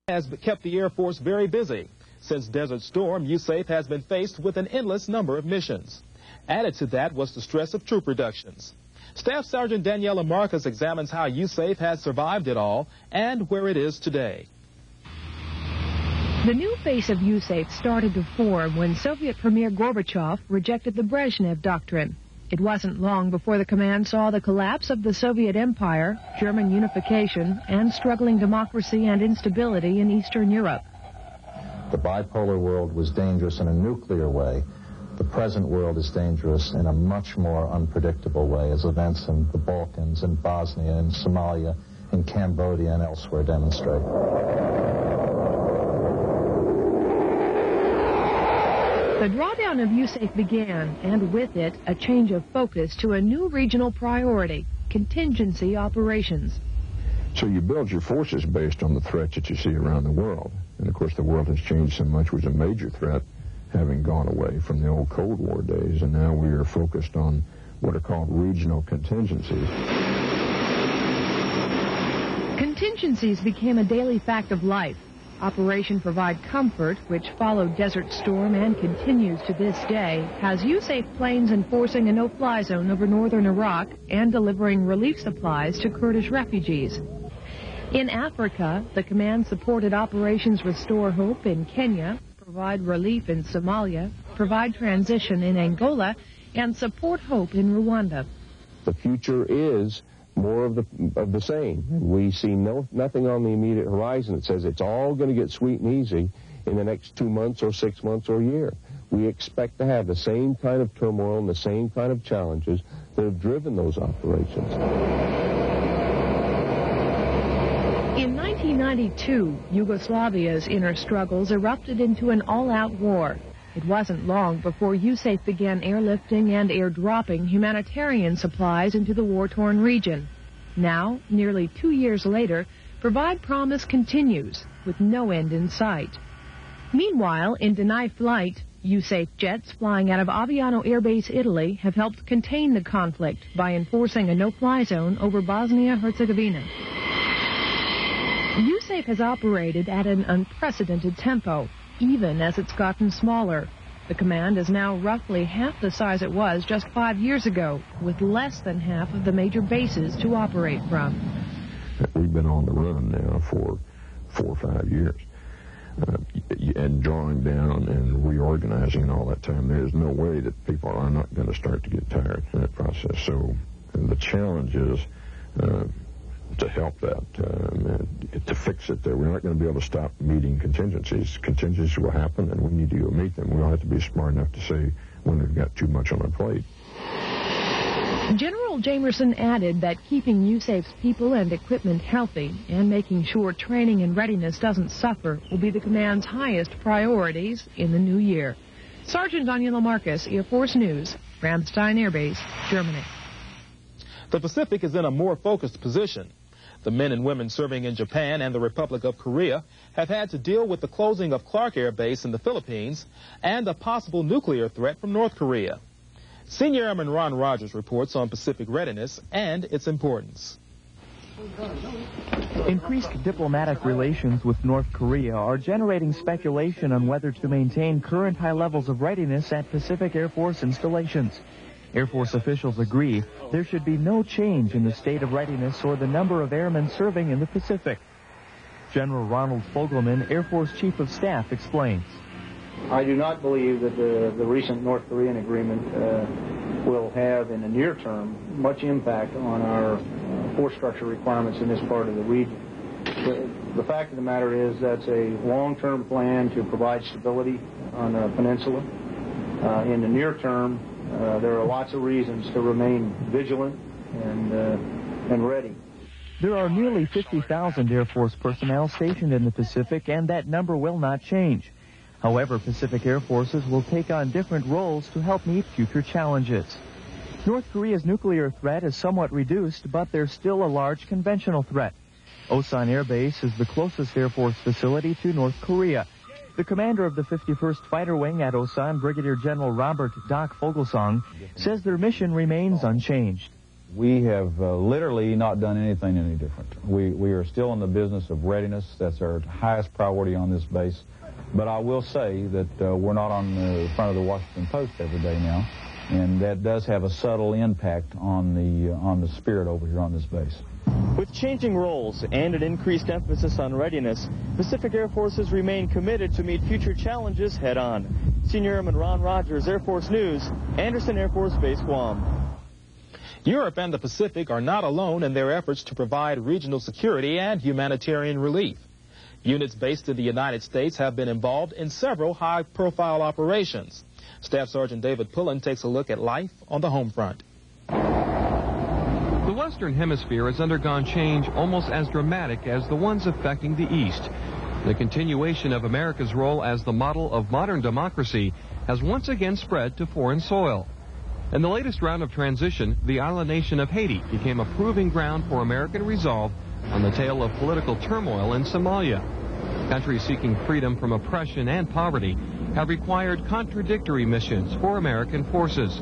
has kept the Air Force very busy. Since Desert Storm, USAFE has been faced with an endless number of missions. Added to that was the stress of troop reductions. Staff Sergeant Daniela Marcus examines how USAFE has survived it all and where it is today. The new face of USAFE started to form when Soviet Premier Gorbachev rejected the Brezhnev Doctrine. It wasn't long before the command saw the collapse of the Soviet Empire, German unification, and struggling democracy and instability in Eastern Europe. The bipolar world was dangerous in a nuclear way. The present world is dangerous in a much more unpredictable way, as events in the Balkans, in Bosnia, in Somalia, in Cambodia, and elsewhere demonstrate. The drawdown of USAFE began, and with it, a change of focus to a new regional priority, contingency operations. So you build your forces based on the threats that you see around the world. And, of course, the world has changed so much. It was a major threat having gone away from the old Cold War days, and now we are focused on what are called regional contingencies. Contingencies became a daily fact of life. Operation Provide Comfort, which followed Desert Storm and continues to this day, has USAFE planes enforcing a no-fly zone over northern Iraq and delivering relief supplies to Kurdish refugees. In Africa, the command supported Operations Restore Hope in Kenya, Provide Relief in Somalia, Provide Transition in Angola, and Support Hope in Rwanda. The future is more of the same. We see nothing on the immediate horizon that says it's all going to get sweet and easy in the next 2 months or 6 months or a year. We expect to have the same kind of turmoil and the same kind of challenges that have driven those operations. In 1992, Yugoslavia's inner struggles erupted into an all-out war. It wasn't long before USAFE began airlifting and airdropping humanitarian supplies into the war-torn region. Now, nearly 2 years later, Provide Promise continues, with no end in sight. Meanwhile, in Deny Flight, USAFE jets flying out of Aviano Air Base, Italy, have helped contain the conflict by enforcing a no-fly zone over Bosnia-Herzegovina. USAFE has operated at an unprecedented tempo, even as it's gotten smaller. The command is now roughly half the size it was just 5 years ago, with less than half of the major bases to operate from. We've been on the run now for 4 or 5 years. And drawing down and reorganizing and all that time, there's no way that people are not going to start to get tired in that process. So the challenge is to help that, to fix it. We're not going to be able to stop meeting contingencies. Contingencies will happen, and we need to go meet them. We'll have to be smart enough to say when we've got too much on our plate. General Jamerson added that keeping USAFE's people and equipment healthy and making sure training and readiness doesn't suffer will be the command's highest priorities in the new year. Sergeant Daniela Marcus, Air Force News, Ramstein Air Base, Germany. The Pacific is in a more focused position. The men and women serving in Japan and the Republic of Korea have had to deal with the closing of Clark Air Base in the Philippines and a possible nuclear threat from North Korea. Senior Airman Ron Rogers reports on Pacific readiness and its importance. Increased diplomatic relations with North Korea are generating speculation on whether to maintain current high levels of readiness at Pacific Air Force installations. Air Force officials agree there should be no change in the state of readiness or the number of airmen serving in the Pacific. General Ronald Fogelman, Air Force Chief of Staff, explains. I do not believe that the recent North Korean agreement will have, in the near term, much impact on our force structure requirements in this part of the region. The fact of the matter is that's a long-term plan to provide stability on the peninsula. In the near term, there are lots of reasons to remain vigilant and ready. There are nearly 50,000 Air Force personnel stationed in the Pacific, and that number will not change. However, Pacific Air Forces will take on different roles to help meet future challenges. North Korea's nuclear threat is somewhat reduced, but there's still a large conventional threat. Osan Air Base is the closest Air Force facility to North Korea. The commander of the 51st Fighter Wing at Osan, Brigadier General Robert Doc Fogelsong, says their mission remains unchanged. We have literally not done anything any different. We are still in the business of readiness. That's our highest priority on this base. But I will say that we're not on the front of the Washington Post every day now, and that does have a subtle impact on the spirit over here on this base. With changing roles and an increased emphasis on readiness, Pacific Air Forces remain committed to meet future challenges head-on. Senior Airman Ron Rogers, Air Force News, Anderson Air Force Base, Guam. Europe and the Pacific are not alone in their efforts to provide regional security and humanitarian relief. Units based in the United States have been involved in several high-profile operations. Staff Sergeant David Pullen takes a look at life on the home front. The Western Hemisphere has undergone change almost as dramatic as the ones affecting the East. The continuation of America's role as the model of modern democracy has once again spread to foreign soil. In the latest round of transition, the island nation of Haiti became a proving ground for American resolve on the tail of political turmoil in Somalia. Countries seeking freedom from oppression and poverty have required contradictory missions for American forces.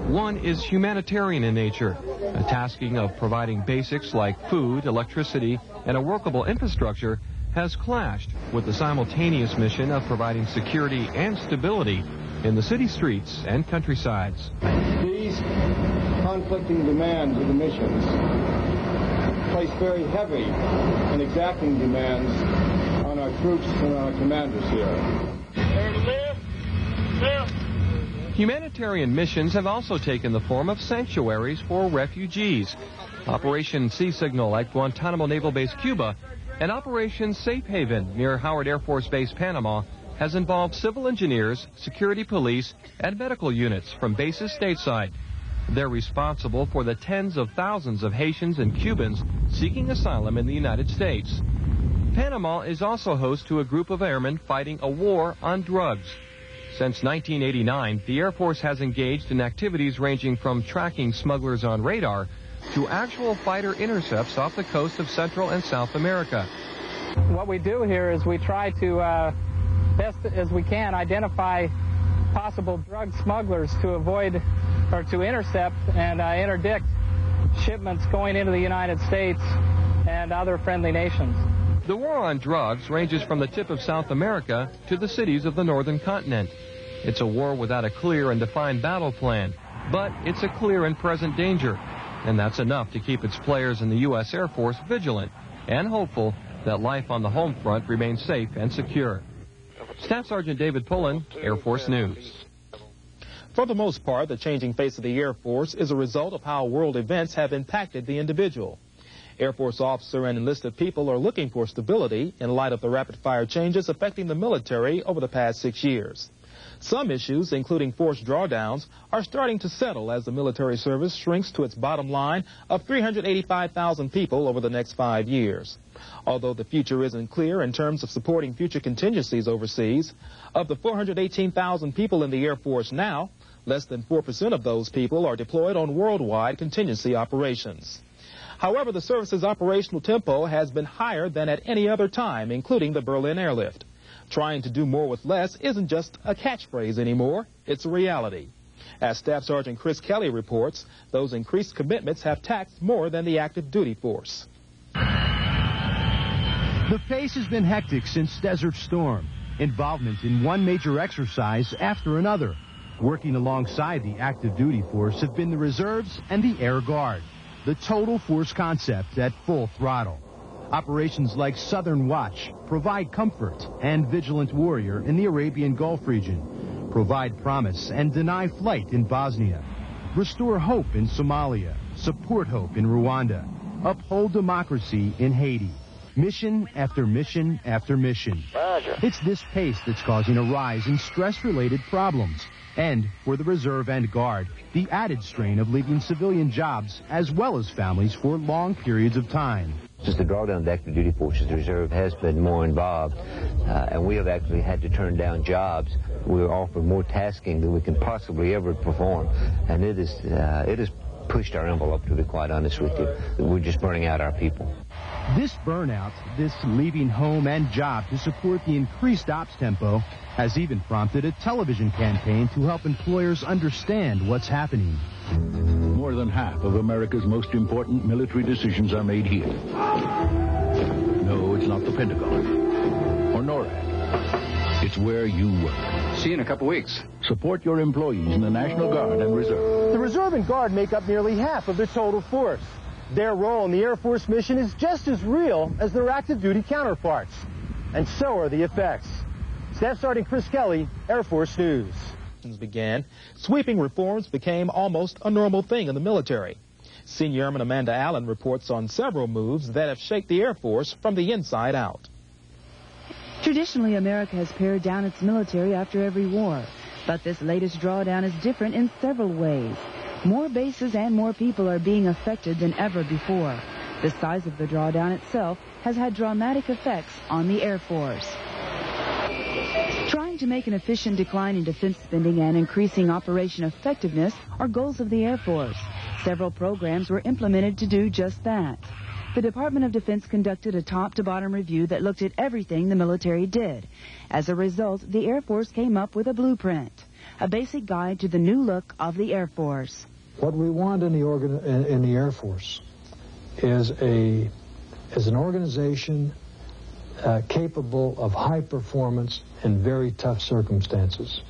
One is humanitarian in nature, a tasking of providing basics like food, electricity, and a workable infrastructure has clashed with the simultaneous mission of providing security and stability in the city streets and countrysides. These conflicting demands of the missions place very heavy and exacting demands on our troops and our commanders here. Humanitarian missions have also taken the form of sanctuaries for refugees. Operation Sea Signal at Guantanamo Naval Base, Cuba, and Operation Safe Haven near Howard Air Force Base, Panama, has involved civil engineers, security police, and medical units from bases stateside. They're responsible for the tens of thousands of Haitians and Cubans seeking asylum in the United States. Panama is also host to a group of airmen fighting a war on drugs. Since 1989, the Air Force has engaged in activities ranging from tracking smugglers on radar to actual fighter intercepts off the coast of Central and South America. What we do here is we try to, best as we can, identify possible drug smugglers to avoid or to intercept and interdict shipments going into the United States and other friendly nations. The war on drugs ranges from the tip of South America to the cities of the northern continent. It's a war without a clear and defined battle plan, but it's a clear and present danger, and that's enough to keep its players in the U.S. Air Force vigilant and hopeful that life on the home front remains safe and secure. Staff Sergeant David Pullen, Air Force News. For the most part, the changing face of the Air Force is a result of how world events have impacted the individual. Air Force officer and enlisted people are looking for stability in light of the rapid-fire changes affecting the military over the past 6 years. Some issues, including forced drawdowns, are starting to settle as the military service shrinks to its bottom line of 385,000 people over the next 5 years. Although the future isn't clear in terms of supporting future contingencies overseas, of the 418,000 people in the Air Force now, less than 4% of those people are deployed on worldwide contingency operations. However, the service's operational tempo has been higher than at any other time, including the Berlin airlift. Trying to do more with less isn't just a catchphrase anymore, it's a reality. As Staff Sergeant Chris Kelly reports, those increased commitments have taxed more than the active duty force. The pace has been hectic since Desert Storm. Involvement in one major exercise after another. Working alongside the active duty force have been the reserves and the Air Guard. The total force concept at full throttle. Operations like Southern Watch provide comfort, and Vigilant Warrior in the Arabian Gulf region provide promise and deny flight in Bosnia. Restore hope in Somalia, support hope in Rwanda, uphold democracy in Haiti. Mission after mission after mission. Roger. It's this pace that's causing a rise in stress-related problems. And for the Reserve and Guard, the added strain of leaving civilian jobs as well as families for long periods of time. Since the drawdown of the active duty forces, the Reserve has been more involved, and we have actually had to turn down jobs. We're offered more tasking than we can possibly ever perform, and it has pushed our envelope, to be quite honest with you. We're just burning out our people. This burnout, this leaving home and job to support the increased ops tempo, has even prompted a television campaign to help employers understand what's happening. More than half of America's most important military decisions are made here. No, it's not the Pentagon or NORAD. It's where you work. See you in a couple weeks. Support your employees in the National Guard and Reserve. The Reserve and Guard make up nearly half of the total force. Their role in the Air Force mission is just as real as their active duty counterparts. And so are the effects. Staff Sergeant Chris Kelly, Air Force News. Began, sweeping reforms became almost a normal thing in the military. Senior Airman Amanda Allen reports on several moves that have shaped the Air Force from the inside out. Traditionally, America has pared down its military after every war. But this latest drawdown is different in several ways. More bases and more people are being affected than ever before. The size of the drawdown itself has had dramatic effects on the Air Force. Trying to make an efficient decline in defense spending and increasing operation effectiveness are goals of the Air Force. Several programs were implemented to do just that. The Department of Defense conducted a top-to-bottom review that looked at everything the military did. As a result, the Air Force came up with a blueprint, a basic guide to the new look of the Air Force. What we want in the Air Force is an organization capable of high performance in very tough circumstances.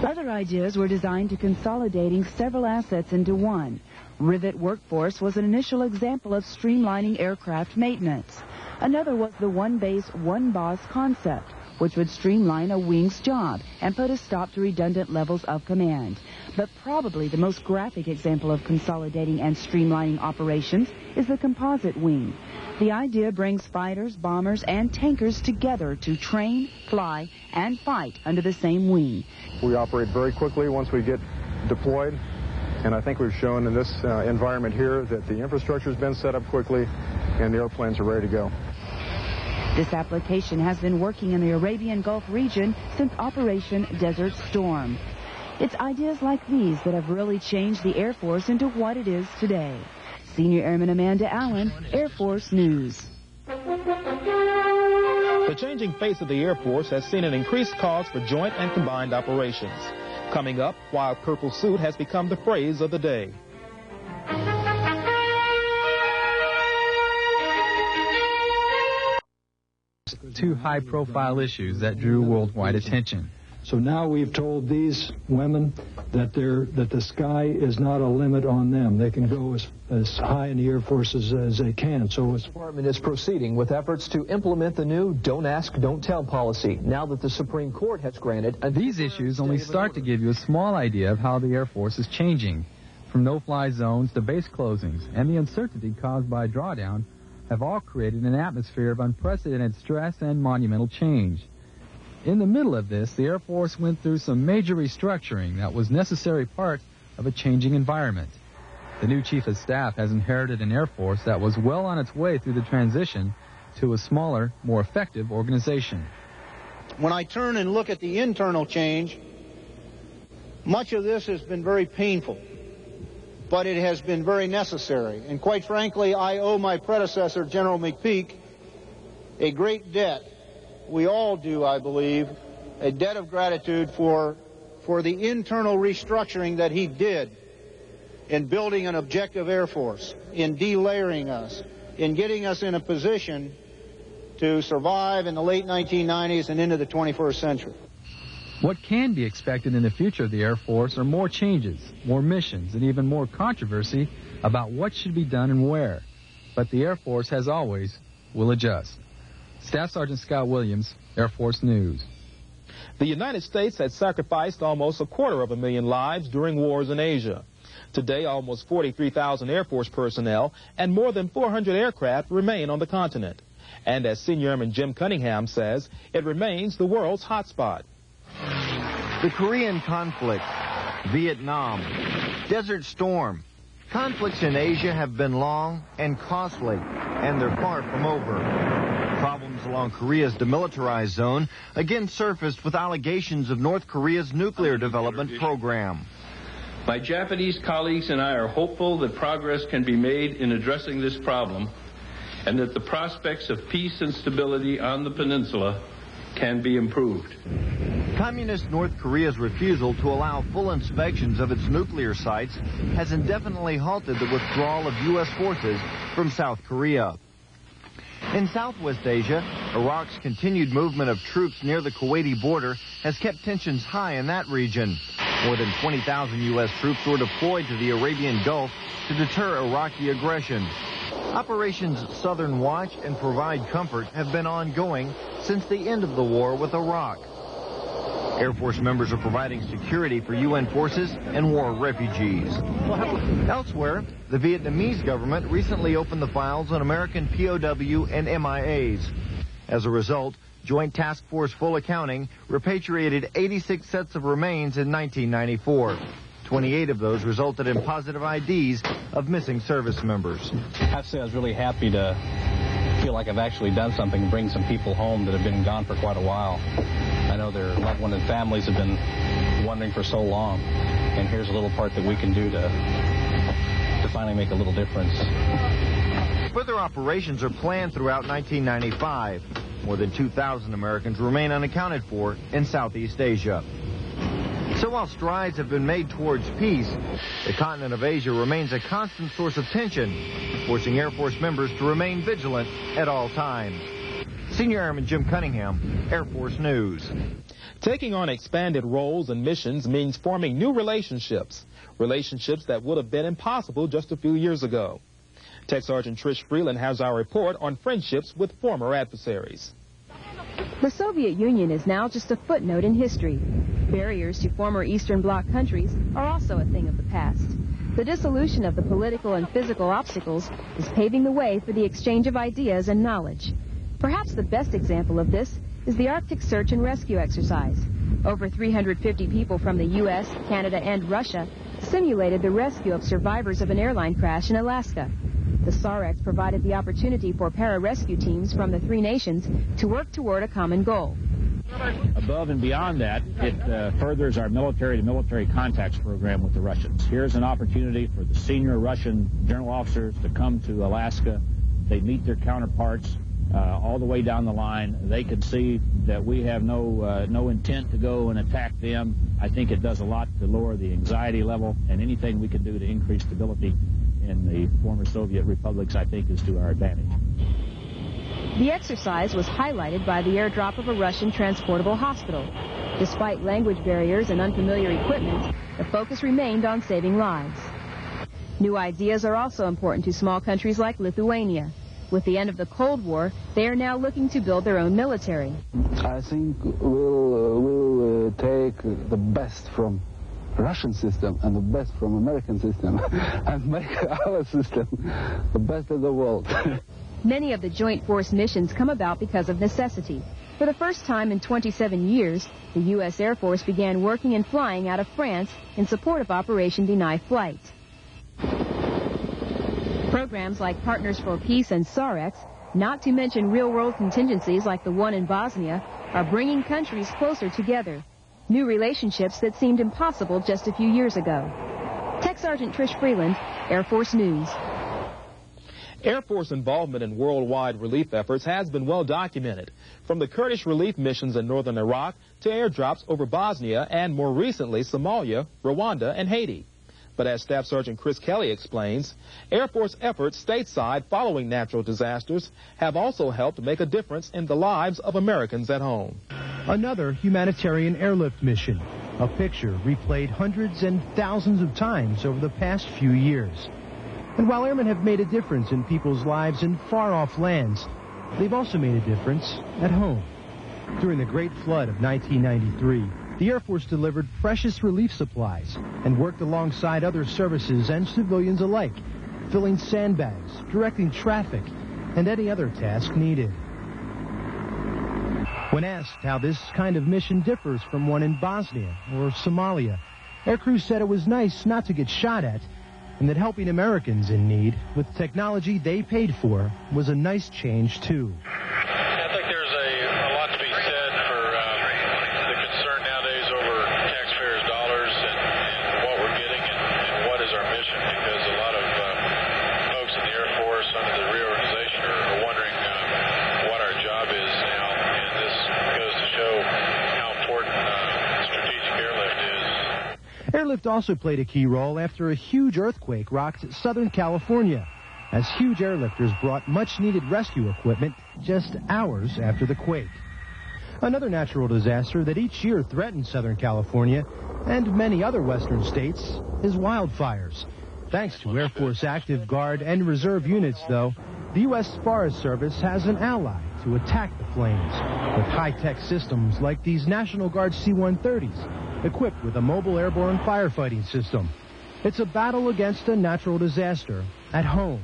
Other ideas were designed to consolidating several assets into one. Rivet Workforce was an initial example of streamlining aircraft maintenance. Another was the one base, one boss concept, which would streamline a wing's job and put a stop to redundant levels of command. But probably the most graphic example of consolidating and streamlining operations is the composite wing. The idea brings fighters, bombers, and tankers together to train, fly, and fight under the same wing. We operate very quickly once we get deployed, and I think we've shown in this environment here that the infrastructure has been set up quickly and the airplanes are ready to go. This application has been working in the Arabian Gulf region since Operation Desert Storm. It's ideas like these that have really changed the Air Force into what it is today. Senior Airman Amanda Allen, Air Force News. The changing face of the Air Force has seen an increased calls for joint and combined operations. Coming up, why purple suit has become the phrase of the day. Two high-profile issues that drew worldwide attention. So now we've told these women that the sky is not a limit on them. They can go as high in the Air Force as they can. So the department is proceeding with efforts to implement the new Don't Ask, Don't Tell policy, now that the Supreme Court has granted... These issues only start to give you a small idea of how the Air Force is changing. From no-fly zones to base closings and the uncertainty caused by drawdown have all created an atmosphere of unprecedented stress and monumental change. In the middle of this, the Air Force went through some major restructuring that was necessary part of a changing environment. The new Chief of Staff has inherited an Air Force that was well on its way through the transition to a smaller, more effective organization. When I turn and look at the internal change, much of this has been very painful, but it has been very necessary. And quite frankly, I owe my predecessor, General McPeak, a great debt. We all do, I believe, a debt of gratitude for the internal restructuring that he did in building an objective Air Force, in delayering us, in getting us in a position to survive in the late 1990s and into the 21st century. What can be expected in the future of the Air Force are more changes, more missions, and even more controversy about what should be done and where. But the Air Force, as always, will adjust. Staff Sergeant Scott Williams, Air Force News. The United States has sacrificed almost 250,000 lives during wars in Asia. Today, almost 43,000 Air Force personnel and more than 400 aircraft remain on the continent. And as Senior Airman Jim Cunningham says, it remains the world's hotspot. The Korean conflict, Vietnam, Desert Storm. Conflicts in Asia have been long and costly, and they're far from over. Problems along Korea's demilitarized zone again surfaced with allegations of North Korea's nuclear development program. My Japanese colleagues and I are hopeful that progress can be made in addressing this problem and that the prospects of peace and stability on the peninsula can be improved. Communist North Korea's refusal to allow full inspections of its nuclear sites has indefinitely halted the withdrawal of U.S. forces from South Korea. In Southwest Asia, Iraq's continued movement of troops near the Kuwaiti border has kept tensions high in that region. More than 20,000 U.S. troops were deployed to the Arabian Gulf to deter Iraqi aggression. Operations Southern Watch and Provide Comfort have been ongoing since the end of the war with Iraq. Air Force members are providing security for UN forces and war refugees. Elsewhere, the Vietnamese government recently opened the files on American POW and MIAs. As a result, Joint Task Force Full Accounting repatriated 86 sets of remains in 1994. 28 of those resulted in positive IDs of missing service members. I have to say I was really happy to feel like I've actually done something to bring some people home that have been gone for quite a while. I know their loved ones and families have been wondering for so long, and here's a little part that we can do to finally make a little difference. Further operations are planned throughout 1995. More than 2,000 Americans remain unaccounted for in Southeast Asia. So while strides have been made towards peace, the continent of Asia remains a constant source of tension, forcing Air Force members to remain vigilant at all times. Senior Airman Jim Cunningham, Air Force News. Taking on expanded roles and missions means forming new relationships that would have been impossible just a few years ago. Tech Sergeant Trish Freeland has our report on friendships with former adversaries. The Soviet Union is now just a footnote in history. Barriers to former Eastern Bloc countries are also a thing of the past. The dissolution of the political and physical obstacles is paving the way for the exchange of ideas and knowledge. Perhaps the best example of this is the Arctic Search and Rescue exercise. Over 350 people from the U.S., Canada, and Russia simulated the rescue of survivors of an airline crash in Alaska. The SAREX provided the opportunity for para-rescue teams from the three nations to work toward a common goal. Above and beyond that, it furthers our military-to-military contacts program with the Russians. Here's an opportunity for the senior Russian general officers to come to Alaska. They meet their counterparts all the way down the line. They can see that we have no intent to go and attack them. I think it does a lot to lower the anxiety level, and anything we can do to increase stability in the former Soviet republics, I think, is to our advantage. The exercise was highlighted by the airdrop of a Russian transportable hospital. Despite language barriers and unfamiliar equipment, the focus remained on saving lives. New ideas are also important to small countries like Lithuania. With the end of the Cold War, they are now looking to build their own military. I think we'll take the best from Russian system and the best from American system and make our system the best of the world. Many of the Joint Force missions come about because of necessity. For the first time in 27 years, the U.S. Air Force began working and flying out of France in support of Operation Deny Flight. Programs like Partners for Peace and SAREX, not to mention real-world contingencies like the one in Bosnia, are bringing countries closer together. New relationships that seemed impossible just a few years ago. Tech Sergeant Trish Freeland, Air Force News. Air Force involvement in worldwide relief efforts has been well documented, from the Kurdish relief missions in northern Iraq to airdrops over Bosnia and, more recently, Somalia, Rwanda, and Haiti. But as Staff Sergeant Chris Kelly explains, Air Force efforts stateside following natural disasters have also helped make a difference in the lives of Americans at home. Another humanitarian airlift mission, a picture replayed hundreds and thousands of times over the past few years. And while airmen have made a difference in people's lives in far-off lands, they've also made a difference at home. During the Great Flood of 1993, the Air Force delivered precious relief supplies and worked alongside other services and civilians alike, filling sandbags, directing traffic, and any other task needed. When asked how this kind of mission differs from one in Bosnia or Somalia, aircrew said it was nice not to get shot at, and that helping Americans in need with technology they paid for was a nice change, too. I think there's a lot to be said for the concern nowadays over taxpayers' dollars and what we're getting and what is our mission, because a lot of folks in the Air Force under the reorganization are wondering what our job is now, and this goes to show how important Airlift also played a key role after a huge earthquake rocked Southern California, as huge airlifters brought much-needed rescue equipment just hours after the quake. Another natural disaster that each year threatens Southern California and many other western states is wildfires. Thanks to Air Force Active Guard and Reserve units, though, the U.S. Forest Service has an ally to attack the flames with high-tech systems like these National Guard C-130s, equipped with a mobile airborne firefighting system. It's a battle against a natural disaster at home,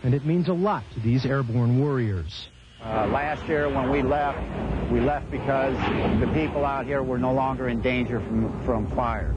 and it means a lot to these airborne warriors. Last year when we left because the people out here were no longer in danger from fires.